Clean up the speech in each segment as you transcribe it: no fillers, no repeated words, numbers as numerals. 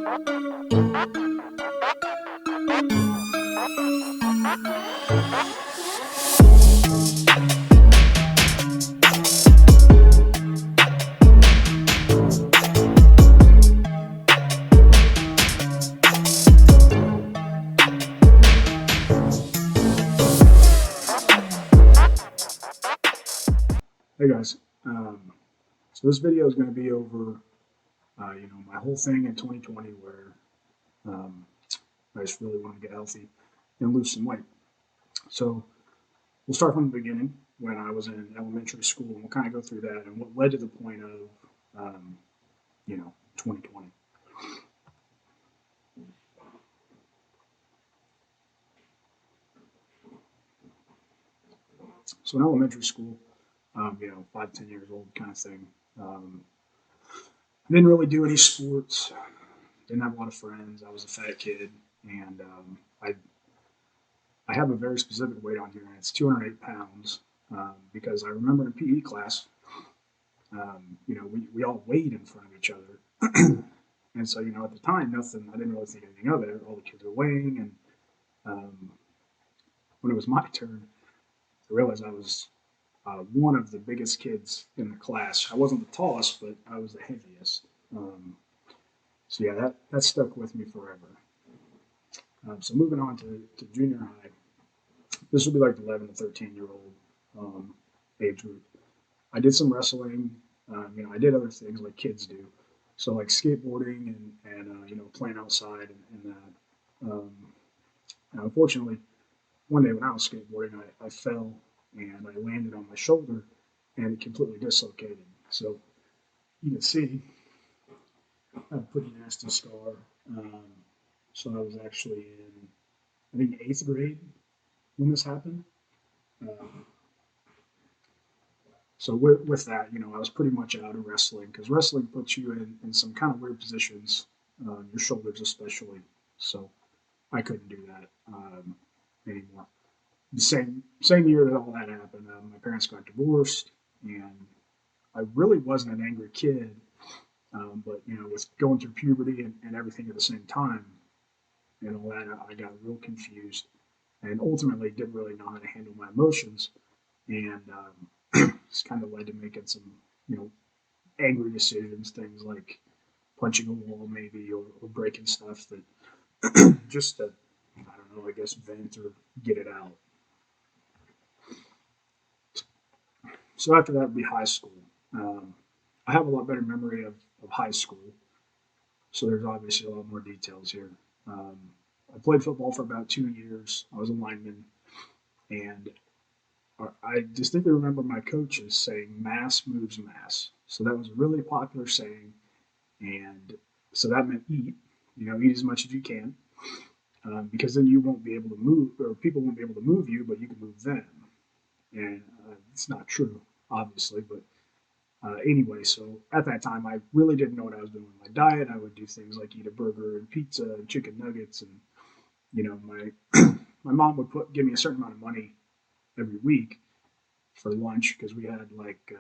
Hey guys, so this video is going to be over, my whole thing in 2020 where um, I just really wanted to get healthy and lose some weight. So we'll start from the beginning when I was in elementary school, and we'll kind of go through that and what led to the point of, 2020. So in elementary school, 5, 10 years old kind of thing. I didn't really do any sports. Didn't have a lot of friends. I was a fat kid, and I have a very specific weight on here, and it's 208 pounds. Because I remember in PE class, we all weighed in front of each other. And so, at the time, I didn't really think anything of it. All the kids were weighing. And when it was my turn, I realized I was one of the biggest kids in the class. I wasn't the tallest, but I was the heaviest. So, yeah, that stuck with me forever. So, moving on to junior high, this would be like the 11 to 13-year-old age group. I did some wrestling. I did other things like kids do. So like skateboarding and playing outside and that. Now, unfortunately, one day when I was skateboarding, I fell and I landed on my shoulder and it completely dislocated. So you can see I have a pretty nasty scar. Um, so I was actually in, I think, 8th grade when this happened. Um, So with that, I was pretty much out of wrestling because wrestling puts you in some kind of weird positions, your shoulders especially. So I couldn't do that anymore. The same year that all that happened, my parents got divorced, and I really wasn't an angry kid, but with going through puberty and everything at the same time and all that, I got real confused and ultimately didn't really know how to handle my emotions, and it's kind of led to making some you know angry decisions, things like punching a wall maybe or breaking stuff that just to, I don't know, I guess vent or get it out. So after that would be high school. Um, I have a lot better memory of high school, so there's obviously a lot more details here. Um, I played football for about 2 years. I was a lineman, and I distinctly remember my coaches saying "mass moves mass." So that was a really popular saying, and so that meant eat. Eat as much as you can, because then you won't be able to move, or people won't be able to move you, but you can move them. And it's not true, obviously, but anyway. So at that time, I really didn't know what I was doing with my diet. I would do things like eat a burger and pizza and chicken nuggets, and my my mom would give me a certain amount of money every week for lunch because we had like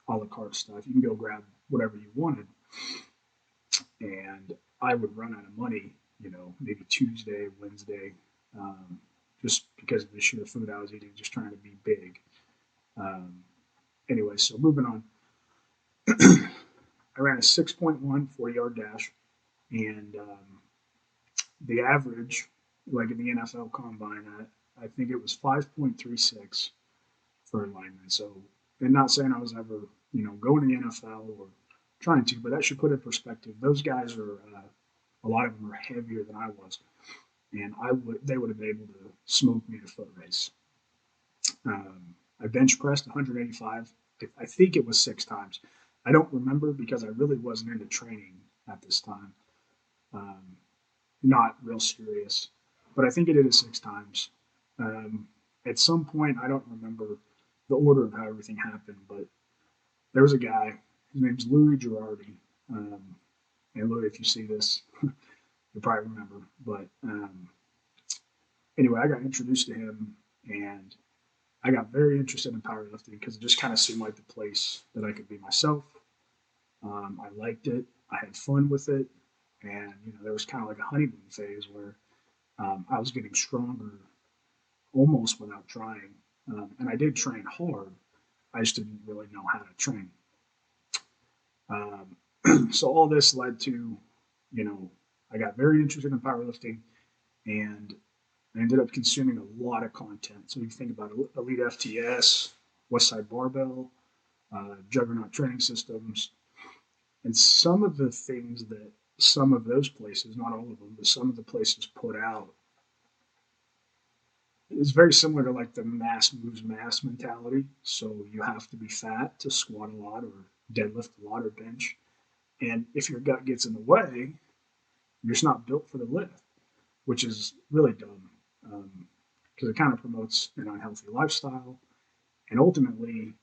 a la carte stuff. You can go grab whatever you wanted, and I would run out of money. Maybe Tuesday, Wednesday, um, just because of the sheer food I was eating, just trying to be big. Um, anyway, so moving on, I ran a 6.1 40-yard dash, and the average, like in the NFL combine, I think it was 5.36 for a lineman. So, and not saying I was ever, going to the NFL or trying to, but that should put in perspective. Those guys are, a lot of them are heavier than I was, and they would have been able to smoke me in a foot race. I bench pressed 185. I think it was 6 times. I don't remember because I really wasn't into training at this time. Um, Not real serious, but I think I did it 6 times. Um, at some point, I don't remember the order of how everything happened, but there was a guy. His name's Louis Girardi. And Louis, if you see this, you'll probably remember. But anyway, I got introduced to him, and I got very interested in powerlifting because it just kind of seemed like the place that I could be myself. I liked it. I had fun with it, And, there was kind of like a honeymoon phase where I was getting stronger almost without trying. And I did train hard. I just didn't really know how to train. So all this led to, you know, I got very interested in powerlifting, and I ended up consuming a lot of content. So you think about Elite FTS, Westside Barbell, Juggernaut Training Systems, and some of the things that some of those places, not all of them, but some of the places put out is very similar to like the mass moves mass mentality. So you have to be fat to squat a lot or deadlift a lot or bench. And if your gut gets in the way, you're just not built for the lift, which is really dumb because it kind of promotes an unhealthy lifestyle. And ultimately,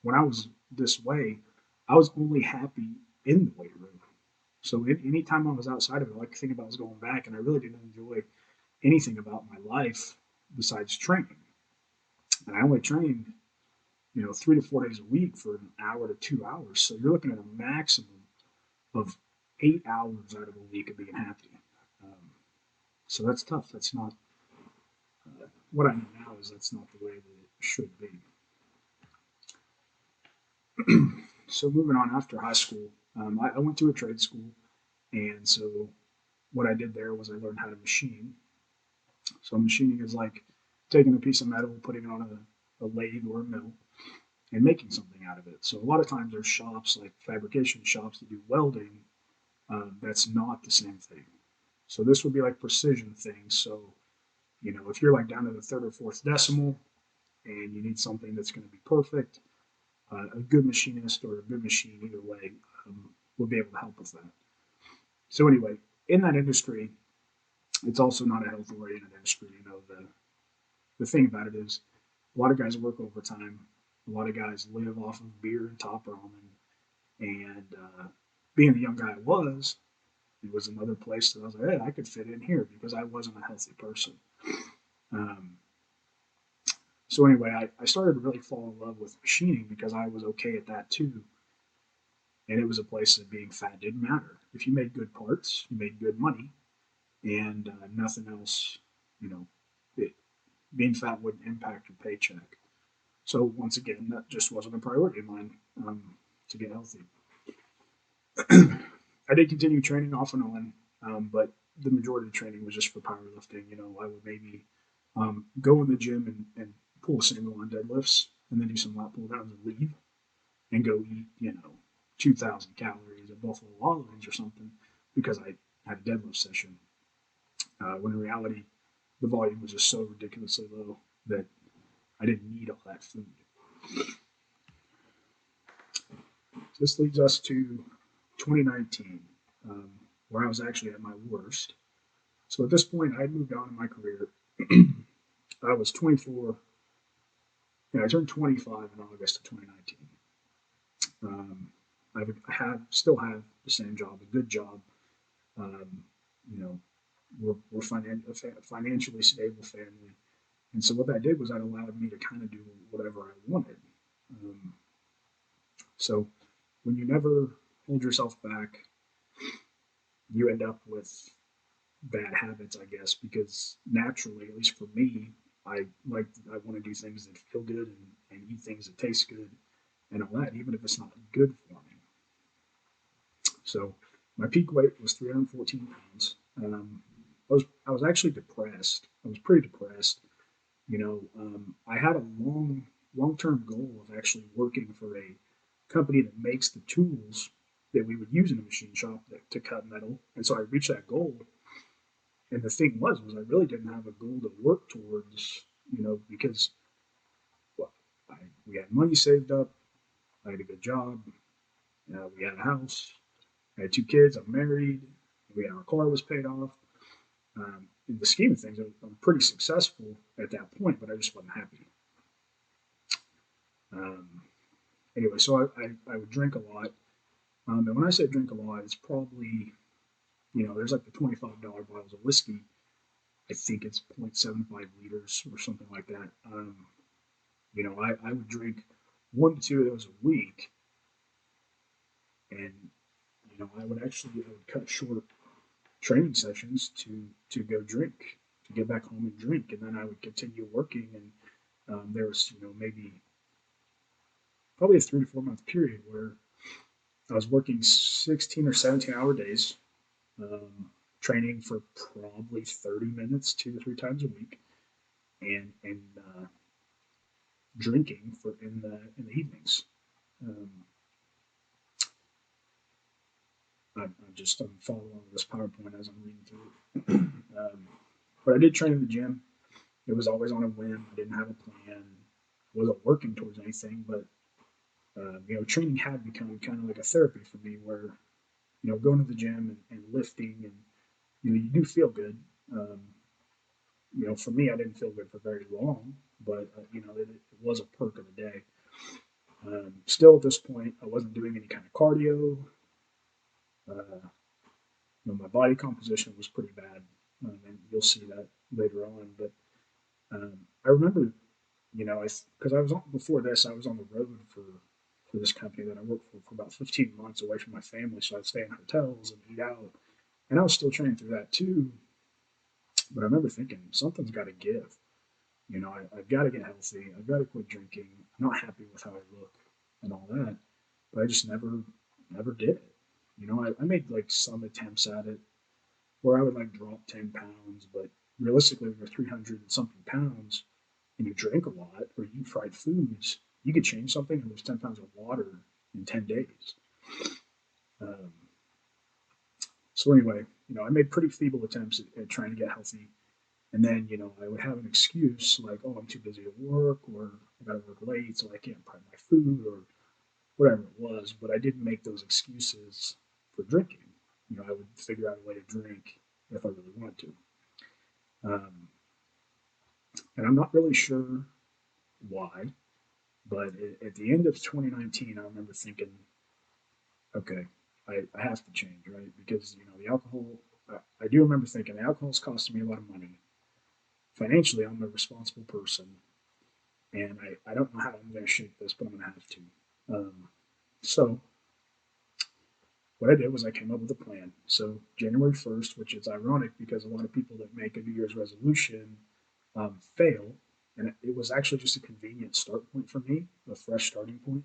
when I was this way, I was only happy in the weight room. So anytime I was outside of it, all I could think about was going back, and I really didn't enjoy anything about my life besides training. And I only trained, 3 to 4 days a week for an hour to 2 hours. So you're looking at a maximum of 8 hours out of a week of being happy. Um, so that's tough. That's not what I know now is that's not the way that it should be. So moving on after high school, I went to a trade school, and so what I did there was I learned how to machine. So machining is like taking a piece of metal, putting it on a lathe or a mill, and making something out of it. So a lot of times there's shops like fabrication shops that do welding. That's not the same thing. So this would be like precision things. So if you're like down to the third or fourth decimal and you need something that's going to be perfect, a good machinist or a good machine, either way, will be able to help with that. So anyway, in that industry, it's also not a health oriented industry. The thing about it is a lot of guys work overtime. A lot of guys live off of beer and top ramen. And being the young guy I was, it was another place that I was like, hey, I could fit in here because I wasn't a healthy person. Um, so anyway, I started to really fall in love with machining because I was okay at that too. And it was a place that being fat didn't matter. If you made good parts, you made good money, and nothing else, you know, it, being fat wouldn't impact your paycheck. So once again, that just wasn't a priority of mine to get healthy. I did continue training off and on, but the majority of the training was just for powerlifting. I would maybe go in the gym and pull a single on deadlifts, and then do some lat pull downs and leave, and go eat, 2,000 calories at Buffalo Wild Wings or something because I had a deadlift session. When in reality, the volume was just so ridiculously low that I didn't need all that food. So this leads us to 2019, where I was actually at my worst. So at this point, I'd moved on in my career. I was 24. Yeah, I turned 25 in August of 2019. Um, still have the same job, a good job. Um, you know, we're a financially stable family, and so what that did was that allowed me to kind of do whatever I wanted. Um, so when you never hold yourself back, you end up with bad habits, I guess, because naturally, at least for me, I want to do things that feel good and eat things that taste good and all that, even if it's not good for me. So my peak weight was 314 pounds. I was actually depressed. I was pretty depressed. I had a long-term goal of actually working for a company that makes the tools that we would use in a machine shop to cut metal, and so I reached that goal. And the thing was I really didn't have a goal to work towards, because well, we had money saved up, I had a good job, we had a house, I had 2 kids, I'm married, our car was paid off. In the scheme of things, I'm pretty successful at that point, but I just wasn't happy. Um, anyway, so I would drink a lot. And when I say drink a lot, it's probably, there's like the $25 bottles of whiskey. I think it's 0.75 liters or something like that. I would drink 1 to 2 of those a week, and I would cut short training sessions to go drink, to get back home and drink, and then I would continue working. And there was maybe probably a 3 to 4 month period where I was working 16 or 17-hour days, um, training for probably 30 minutes 2 to 3 times a week, and drinking for in the evenings. Um, I'm following along this PowerPoint as I'm reading through it. But I did train in the gym. It was always on a whim. I didn't have a plan. I wasn't working towards anything, but training had become kind of like a therapy for me, where going to the gym and lifting, and you do feel good. Um, for me, I didn't feel good for very long, but it was a perk of the day. Still, at this point, I wasn't doing any kind of cardio. Uh, my body composition was pretty bad, and you'll see that later on. But I remember, because I was on before this, I was on the road for this company that I worked for about 15 months away from my family. So I'd stay in hotels and eat out, and I was still training through that too. But I remember thinking something's got to give. I've got to get healthy. I've got to quit drinking. I'm not happy with how I look and all that, but I just never did it. I made like some attempts at it where I would like drop 10 pounds, but realistically, when you're 300 and something pounds and you drink a lot or you eat fried foods, you could change something and lose 10 pounds of water in 10 days. Um, so anyway, I made pretty feeble attempts at trying to get healthy. And then, I would have an excuse like, oh, I'm too busy at work, or I got to work late, so I can't prep my food, or whatever it was. But I didn't make those excuses for drinking. I would figure out a way to drink if I really wanted to. Um, and I'm not really sure why, but at the end of 2019, I remember thinking, okay, I have to change, right? Because, the alcohol, I do remember thinking the alcohol is costing me a lot of money. Financially, I'm a responsible person, and I don't know how I'm going to shake this, but I'm going to have to. So what I did was I came up with a plan. So January 1st, which is ironic because a lot of people that make a New Year's resolution fail, and it was actually just a convenient start point for me, a fresh starting point.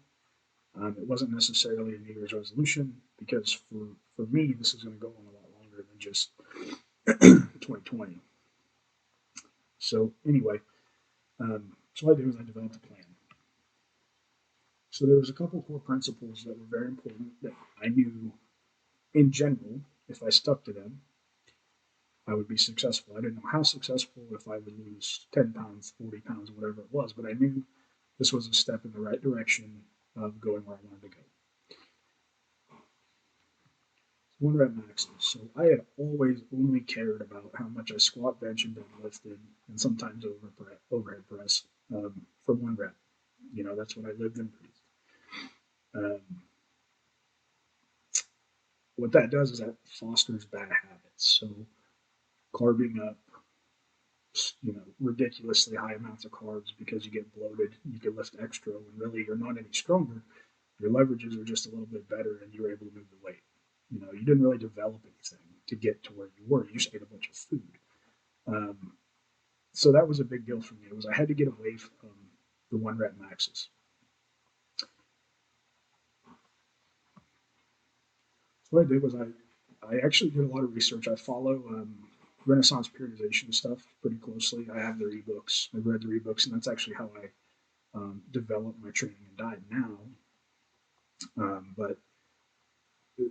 It wasn't necessarily a New Year's resolution because for me, this is going to go on a lot longer than just 2020. So anyway, so what I did was I developed a plan. So there was a couple core principles that were very important that I knew in general, if I stuck to them, I would be successful. I didn't know how successful, if I would lose 10 pounds, 40 pounds, whatever it was, but I knew this was a step in the right direction of going where I wanted to go. One rep maxes. So I had always only cared about how much I squat, bench, and deadlifted, and sometimes overhead press for one rep. That's what I lived and breathed. Um, what that does is that fosters bad habits. So carbing up, ridiculously high amounts of carbs because you get bloated, you can lift extra when really you're not any stronger. Your leverages are just a little bit better and you're able to move the weight. You didn't really develop anything to get to where you were. You just ate a bunch of food. Um, so that was a big deal for me. It was I had to get away from the one rep maxes. So what I did was I actually did a lot of research. I follow Renaissance periodization stuff pretty closely. I have their ebooks. I've read their ebooks, and that's actually how I develop my training and diet now. But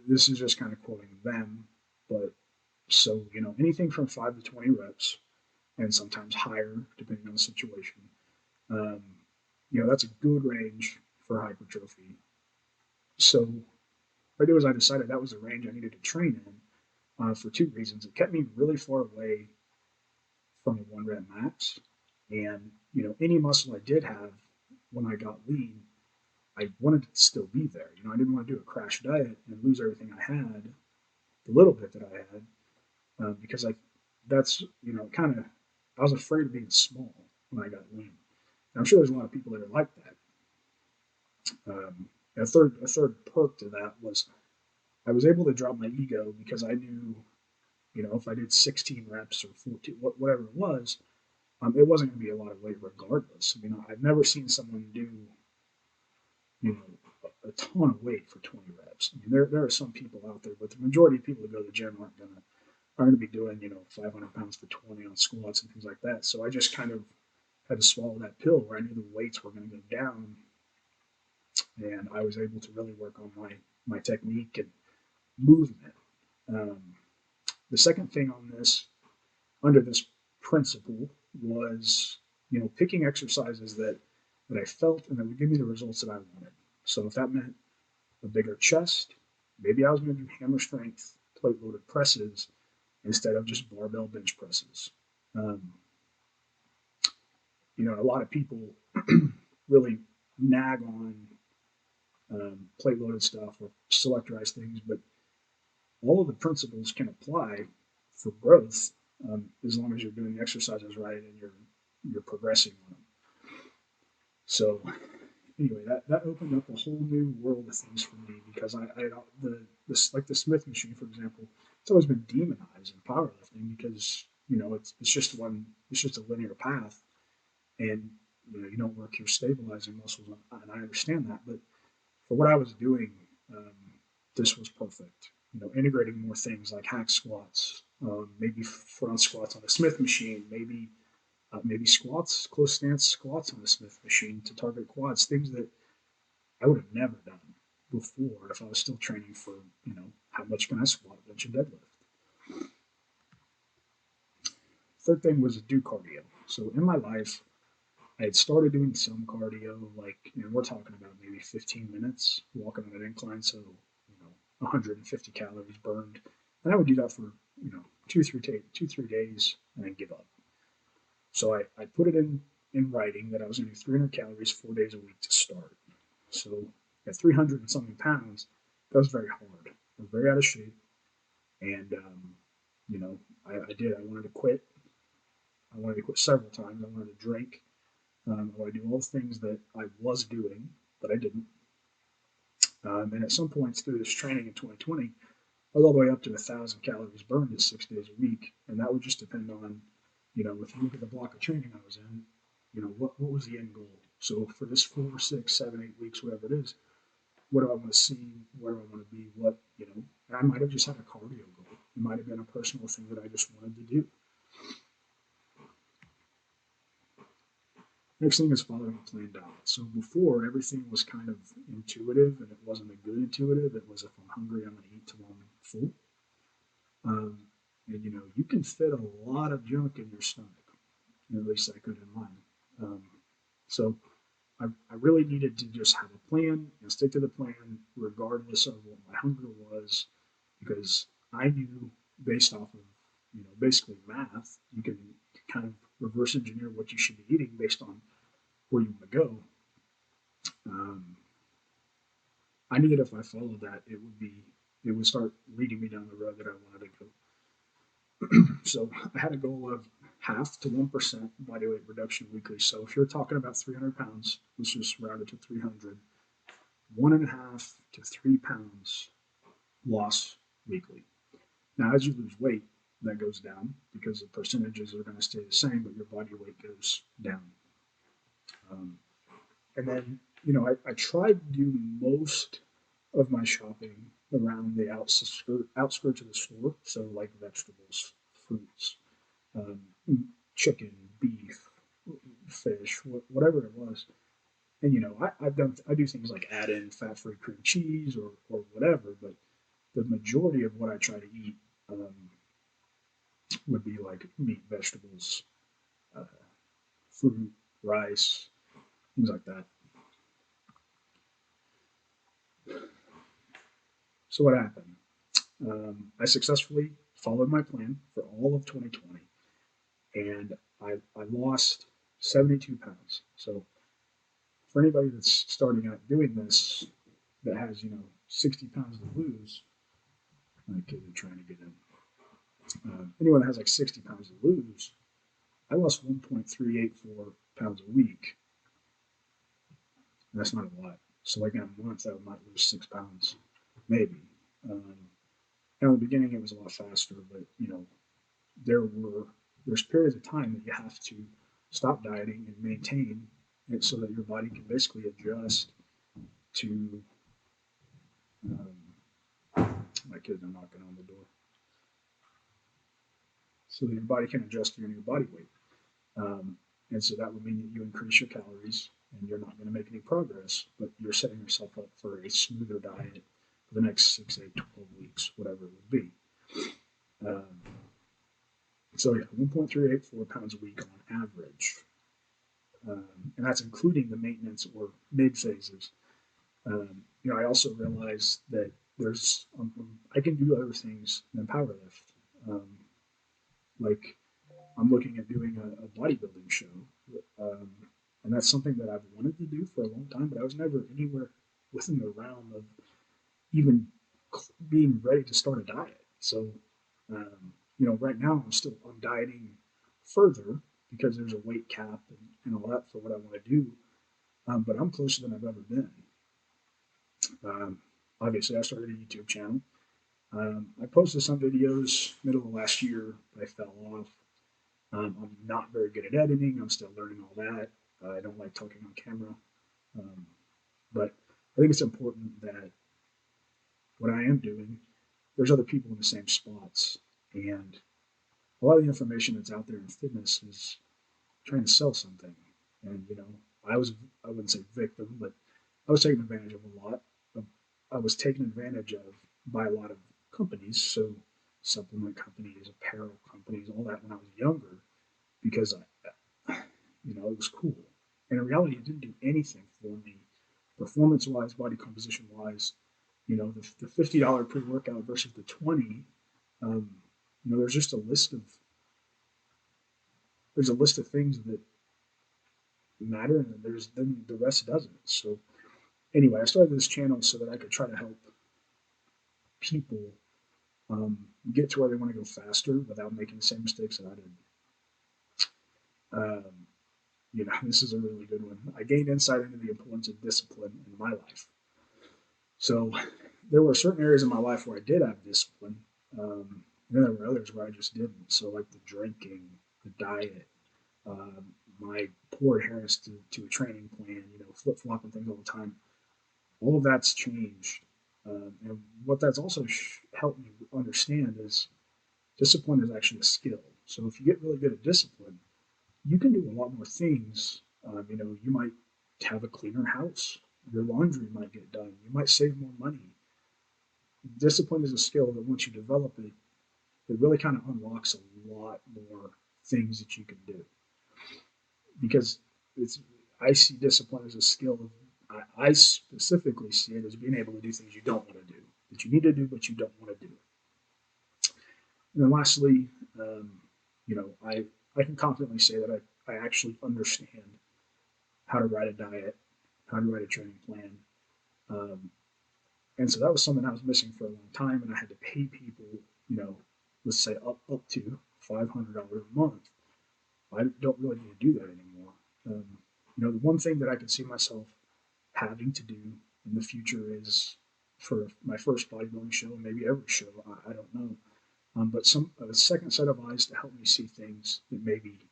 this is just kind of quoting them. But so, anything from 5 to 20 reps and sometimes higher depending on the situation. Um, that's a good range for hypertrophy. So what I did was I decided that was the range I needed to train in for two reasons. It kept me really far away from the one rep max. And, any muscle I did have when I got lean, I wanted it to still be there. I didn't want to do a crash diet and lose everything I had, the little bit that I had, because that's, kind of, I was afraid of being small when I got lean. And I'm sure there's a lot of people that are like that. A third perk to that was I was able to drop my ego because I knew, if I did 16 reps or 14, whatever it was, it wasn't going to be a lot of weight regardless. I mean, I've never seen someone do, a ton of weight for 20 reps. I mean, there are some people out there, but the majority of people that go to the gym aren't going to be doing, 500 pounds for 20 on squats and things like that. So I just kind of had to swallow that pill where I knew the weights were going to go down, and I was able to really work on my technique and movement. Um, the second thing on this, under this principle, was picking exercises that I felt and that would give me the results that I wanted. So if that meant a bigger chest, maybe I was going to do hammer strength plate loaded presses instead of just barbell bench presses. Um, a lot of people really nag on plate loaded stuff or selectorized things, but all of the principles can apply for growth as long as you're doing the exercises right and you're progressing on them. So anyway, that opened up a whole new world of things for me because like the Smith machine, for example, it's always been demonized in powerlifting because it's just a linear path, and you don't work your stabilizing muscles, and I understand that, but for what I was doing, um, this was perfect. Integrating more things like hack squats, maybe front squats on the Smith machine, maybe squats, close stance squats on the Smith machine to target quads, things that I would have never done before if I was still training for, how much can I squat, bench, and deadlift. Third thing was to do cardio. So in my life, I had started doing some cardio, like, we're talking about maybe 15 minutes walking on an incline, so, 150 calories burned. And I would do that for, 2, 3 days and then give up. So I put it in writing that I was going to do 300 calories 4 days a week to start. So at 300 and something pounds, that was very hard. I was very out of shape. And, I did. I wanted to quit. I wanted to quit several times. I wanted to drink. I wanted to do all the things that I was doing, but I didn't. And at some points through this training in 2020, I was all the way up to 1,000 calories burned at 6 days a week. And that would just depend on, if you look at the block of training I was in, what was the end goal? So for this 4, 6, 7, 8 weeks, whatever it is, what do I want to see? Where do I want to be? I might have just had a cardio goal. It might have been a personal thing that I just wanted to do. Next thing is following a planned diet. So before, everything was kind of intuitive, and it wasn't a good intuitive. It was, if I'm hungry, I'm going to eat till I'm full. And you can fit a lot of junk in your stomach. At least I could in mine. So I really needed to just have a plan and stick to the plan regardless of what my hunger was, because I knew, based off of basically math, you can kind of reverse engineer what you should be eating based on where you want to go. Um, I knew that if I followed that, it would start leading me down the road that I wanted to go. So I had a goal of 0.5 to 1% body weight reduction weekly. So if you're talking about 300 pounds, let's just round it to 300, 1.5 to 3 pounds loss weekly. Now, as you lose weight, that goes down because the percentages are going to stay the same, but your body weight goes down. And then, I tried to do most of my shopping around the outskirts of the store. So, like vegetables, fruits, um, chicken, beef, fish, whatever it was. And I do things like add in fat-free cream cheese or whatever, but the majority of what I try to eat would be like meat, vegetables, uh, fruit, rice, things like that. So what happened? I successfully followed my plan for all of 2020, and I lost 72 pounds. So for anybody that's starting out doing this that has 60 pounds to lose, my kids are trying to get in. Anyone that has like 60 pounds to lose, I lost 1.384 pounds a week. And that's not a lot. So like in a month, I might lose 6 pounds, maybe. Um, and in the beginning, it was a lot faster, but there were there's periods of time that you have to stop dieting and maintain it so that your body can basically adjust to. Um, my kids are knocking on the door, so that your body can adjust to your new body weight. And so that would mean that you increase your calories and you're not going to make any progress, but you're setting yourself up for a smoother diet for the next 6, 8, 12 weeks, whatever it would be. Um, so yeah, 1.384 pounds a week on average. And that's including the maintenance or mid phases. I also realized that I can do other things than powerlift. Um, like I'm looking at doing a bodybuilding show, um, and that's something that I've wanted to do for a long time, but I was never anywhere within the realm of even being ready to start a diet. So, right now I'm dieting further because there's a weight cap and all that for what I want to do. But I'm closer than I've ever been. Um, Obviously, I started a YouTube channel. I posted some videos middle of last year, but I fell off. I'm not very good at editing. I'm still learning all that. I don't like talking on camera. Um, but I think it's important that what I am doing, there's other people in the same spots. And a lot of the information that's out there in fitness is trying to sell something. And, I wouldn't say victim, but I was taken advantage of a lot. Of, I was taken advantage of by a lot of companies. So supplement companies, apparel companies, all that when I was younger, because it was cool. And in reality, it didn't do anything for me, performance wise, body composition wise. The $50 pre workout versus the 20. Um, there's just a list of things that matter, and then the rest doesn't. So anyway, I started this channel so that I could try to help people um, get to where they want to go faster without making the same mistakes that I did. Um, this is a really good one. I gained insight into the importance of discipline in my life. So there were certain areas in my life where I did have discipline. And then there were others where I just didn't. So like the drinking, the diet, my poor adherence to a training plan, flip flopping things all the time. All of that's changed. And what that's also helped me understand is discipline is actually a skill. So if you get really good at discipline, you can do a lot more things. You might have a cleaner house. Your laundry might get done. You might save more money. Discipline is a skill that once you develop it, it really kind of unlocks a lot more things that you can do. Because it's I see discipline as a skill of I specifically see it as being able to do things you don't want to do, that you need to do but you don't want to do. And then lastly, um, I can confidently say that I actually understand how to write a diet, how to write a training plan. Um, and so that was something I was missing for a long time, and I had to pay people, you know, let's say up to $500 a month. I don't really need to do that anymore. Um, the one thing that I could see myself having to do in the future is for my first bodybuilding show, maybe every show, I don't know. But a second set of eyes to help me see things that maybe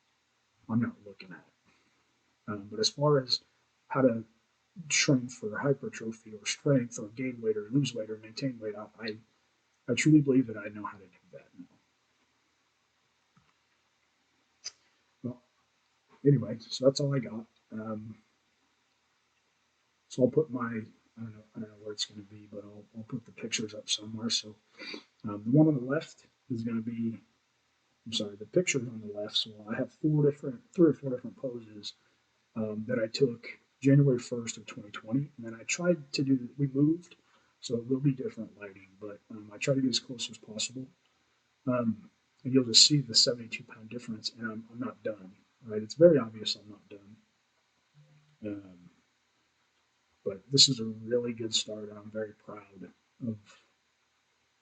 I'm not looking at. But as far as how to train for hypertrophy or strength or gain weight or lose weight or maintain weight, I truly believe that I know how to do that now. Well, anyway, so that's all I got. So I'll put I don't know where it's going to be, but I'll put the pictures up somewhere. So the one on the left is going to be, I'm sorry, the pictures on the left. So I have three or four different poses that I took January 1st of 2020. And then I tried to we moved, so it will be different lighting, but I try to get as close as possible. Um, and you'll just see the 72-pound difference, and I'm not done, right? It's very obvious I'm not done. Um, but this is a really good start, and I'm very proud of,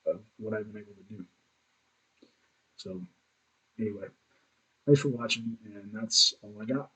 of what I've been able to do. So, anyway, thanks for watching, and that's all I got.